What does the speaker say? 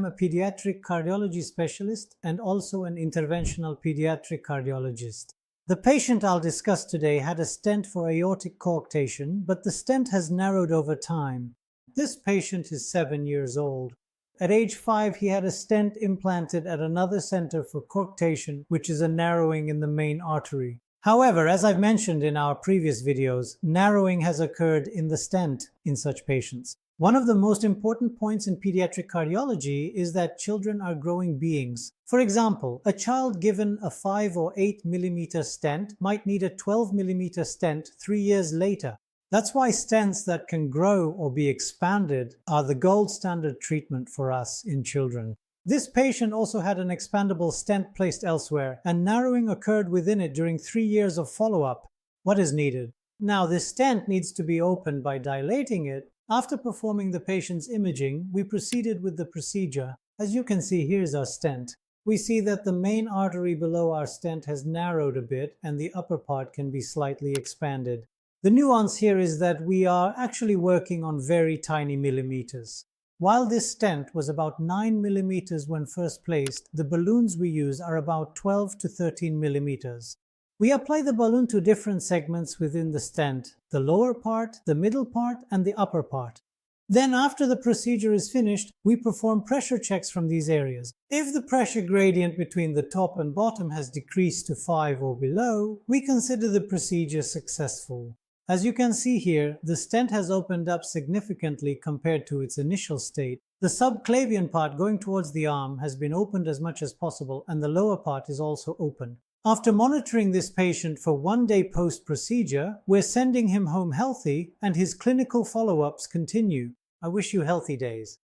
I'm a pediatric cardiology specialist and also an interventional pediatric cardiologist. The patient I'll discuss today had a stent for aortic coarctation, but the stent has narrowed over time. This patient is 7 years old. At age 5, he had a stent implanted at another center for coarctation, which is a narrowing in the main artery. However, as I've mentioned in our previous videos, narrowing has occurred in the stent in such patients. One of the most important points in pediatric cardiology is that children are growing beings. For example, a child given a 5 or 8 millimeter stent might need a 12 millimeter stent 3 years later. That's why stents that can grow or be expanded are the gold standard treatment for us in children. This patient also had an expandable stent placed elsewhere, and narrowing occurred within it during 3 years of follow-up. What is needed? Now, this stent needs to be opened by dilating it. After performing the patient's imaging, we proceeded with the procedure. As you can see, here's our stent. We see that the main artery below our stent has narrowed a bit and the upper part can be slightly expanded. The nuance here is that we are actually working on very tiny millimeters. While this stent was about 9 millimeters when first placed, the balloons we use are about 12 to 13 millimeters. We apply the balloon to different segments within the stent, the lower part, the middle part, and the upper part. Then after the procedure is finished, we perform pressure checks from these areas. If the pressure gradient between the top and bottom has decreased to 5 or below, we consider the procedure successful. As you can see here, the stent has opened up significantly compared to its initial state. The subclavian part going towards the arm has been opened as much as possible, and the lower part is also open. After monitoring this patient for 1 day post-procedure, we're sending him home healthy and his clinical follow-ups continue. I wish you healthy days.